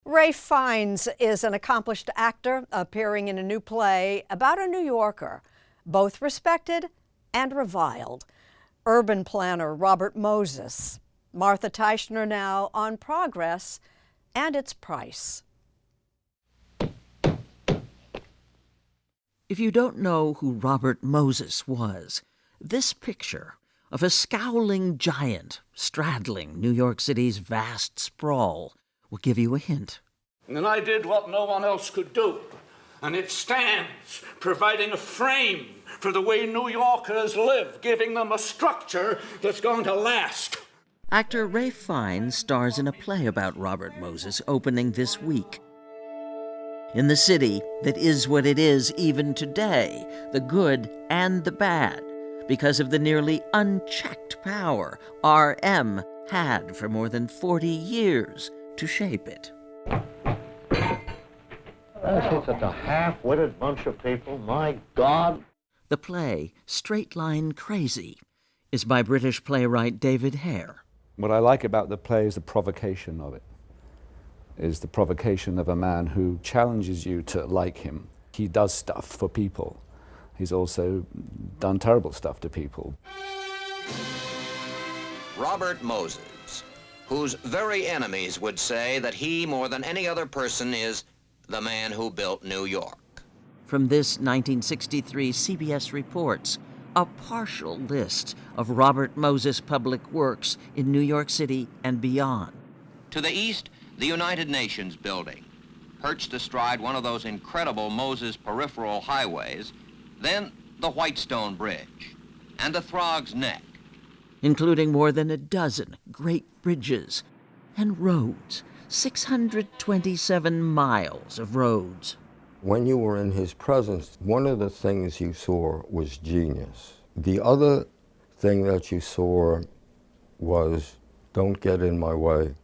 Ralph Fiennes is an accomplished actor appearing in a new play about a New Yorker, both respected and reviled. Urban planner Robert Moses. Martha Teichner now on progress and its price. If you don't know who Robert Moses was, this picture of a scowling giant straddling New York City's vast sprawl will give you a hint. And I did what no one else could do, and it stands, providing a frame for the way New Yorkers live, giving them a structure that's going to last. Actor Ralph Fiennes stars in a play about Robert Moses opening this week. In the city that is what it is even today, the good and the bad, because of the nearly unchecked power RM had for more than 40 years to shape it. That's such a half-witted bunch of people, my God. The play, Straight Line Crazy, is by British playwright David Hare. What I like about the play is the provocation of it, is the provocation of a man who challenges you to like him. He does stuff for people. He's also done terrible stuff to people. Robert Moses, whose very enemies would say that he, more than any other person, is the man who built New York. From this 1963 CBS Reports, a partial list of Robert Moses public works in New York City and beyond. To the east, the United Nations building, perched astride one of those incredible Moses peripheral highways, then the Whitestone Bridge and the Throg's Neck, including more than a dozen great bridges and roads, 627 miles of roads. When you were in his presence, one of the things you saw was genius. The other thing that you saw was, don't get in my way.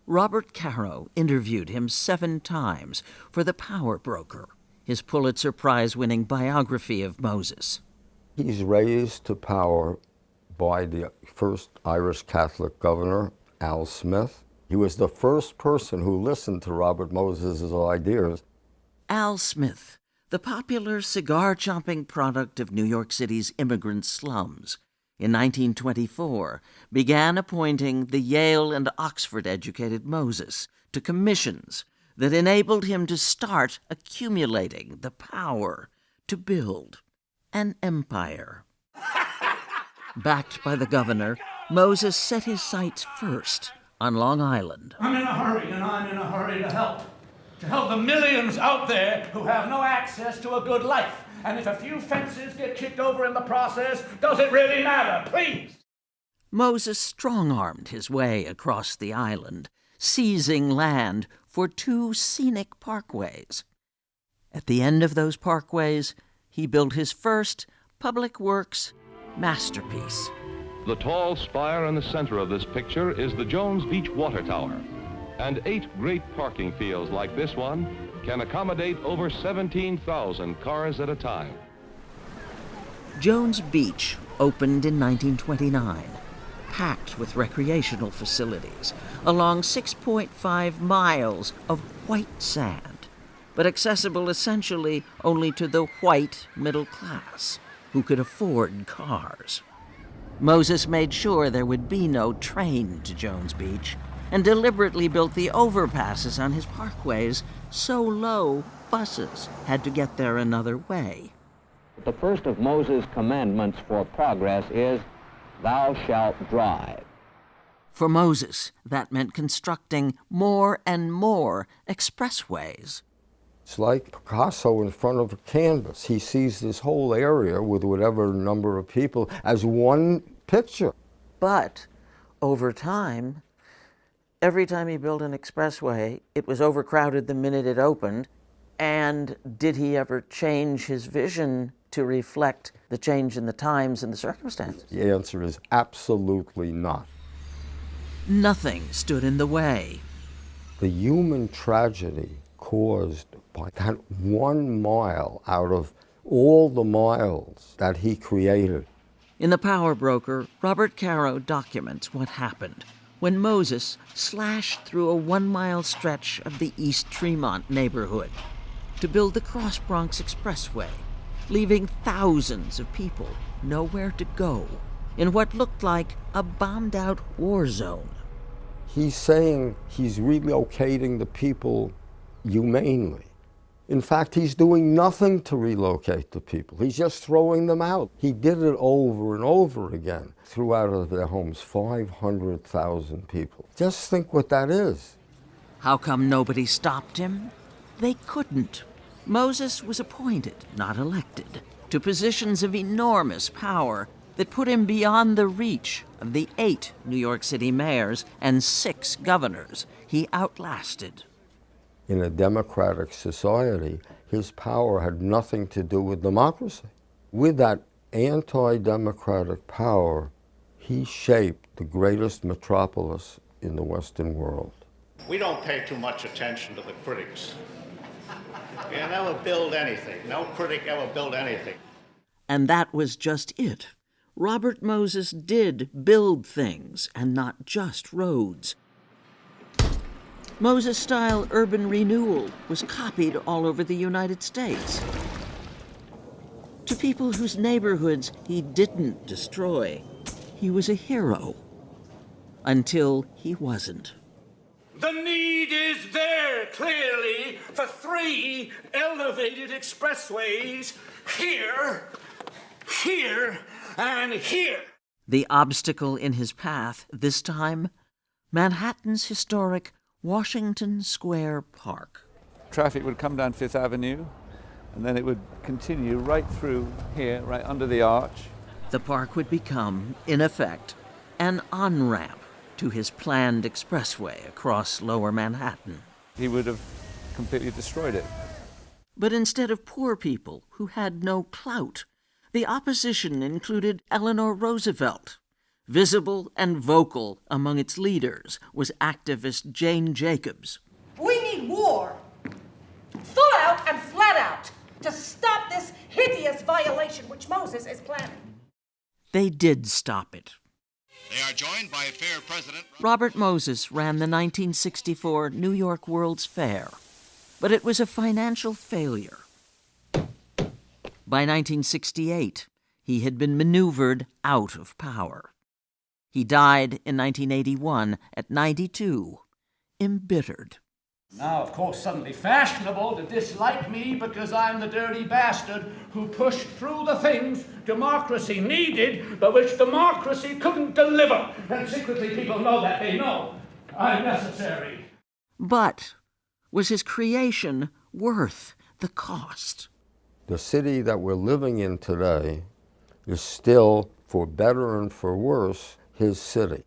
Robert Caro interviewed him 7 times for The Power Broker, his Pulitzer Prize-winning biography of Moses. He's raised to power by the first Irish Catholic governor, Al Smith. He was the first person who listened to Robert Moses' ideas. Al Smith, the popular cigar-chomping product of New York City's immigrant slums, in 1924 began appointing the Yale and Oxford-educated Moses to commissions that enabled him to start accumulating the power to build an empire. Backed by the governor, Moses set his sights first on Long Island. I'm in a hurry, and I'm in a hurry to help the millions out there who have no access to a good life. And if a few fences get kicked over in the process, does it really matter? Please! Moses strong-armed his way across the island, seizing land for 2 scenic parkways. At the end of those parkways, he built his first public works masterpiece. The tall spire in the center of this picture is the Jones Beach Water Tower. And 8 great parking fields like this one can accommodate over 17,000 cars at a time. Jones Beach opened in 1929, packed with recreational facilities along 6.5 miles of white sand, but accessible essentially only to the white middle class who could afford cars. Moses made sure there would be no train to Jones Beach and deliberately built the overpasses on his parkways so low buses had to get there another way. The first of Moses' commandments for progress is, thou shalt drive. For Moses, that meant constructing more and more expressways. It's like Picasso in front of a canvas. He sees this whole area with whatever number of people as one picture. But over time, every time he built an expressway, it was overcrowded the minute it opened. And did he ever change his vision to reflect the change in the times and the circumstances? The answer is absolutely not. Nothing stood in the way. The human tragedy caused by that 1 mile out of all the miles that he created. In The Power Broker, Robert Caro documents what happened when Moses slashed through a 1-mile stretch of the East Tremont neighborhood to build the Cross Bronx Expressway, leaving thousands of people nowhere to go in what looked like a bombed-out war zone. He's saying he's relocating the people humanely. In fact, he's doing nothing to relocate the people. He's just throwing them out. He did it over and over again. Threw out of their homes 500,000 people. Just think what that is. How come nobody stopped him? They couldn't. Moses was appointed, not elected, to positions of enormous power that put him beyond the reach of the 8 New York City mayors and 6 governors he outlasted. In a democratic society, his power had nothing to do with democracy. With that anti-democratic power, he shaped the greatest metropolis in the Western world. We don't pay too much attention to the critics. You never build anything. No critic ever built anything. And that was just it. Robert Moses did build things, and not just roads. Moses-style urban renewal was copied all over the United States. To people whose neighborhoods he didn't destroy, he was a hero. Until he wasn't. The need is there, clearly, for 3 elevated expressways here, here, and here. The obstacle in his path, this time, Manhattan's historic Washington Square Park. Traffic would come down Fifth Avenue, and then it would continue right through here, right under the arch. The park would become, in effect, an on-ramp to his planned expressway across Lower Manhattan. He would have completely destroyed it. But instead of poor people who had no clout, the opposition included Eleanor Roosevelt. Visible and vocal among its leaders was activist Jane Jacobs. We need war, full out and flat out, to stop this hideous violation which Moses is planning. They did stop it. They are joined by fair President Robert Moses ran the 1964 New York World's Fair, but it was a financial failure. By 1968, he had been maneuvered out of power. He died in 1981 at 92, embittered. Now, of course, suddenly fashionable to dislike me because I'm the dirty bastard who pushed through the things democracy needed, but which democracy couldn't deliver. And secretly people know that. They know I'm necessary. But was his creation worth the cost? The city that we're living in today is still, for better and for worse, his city.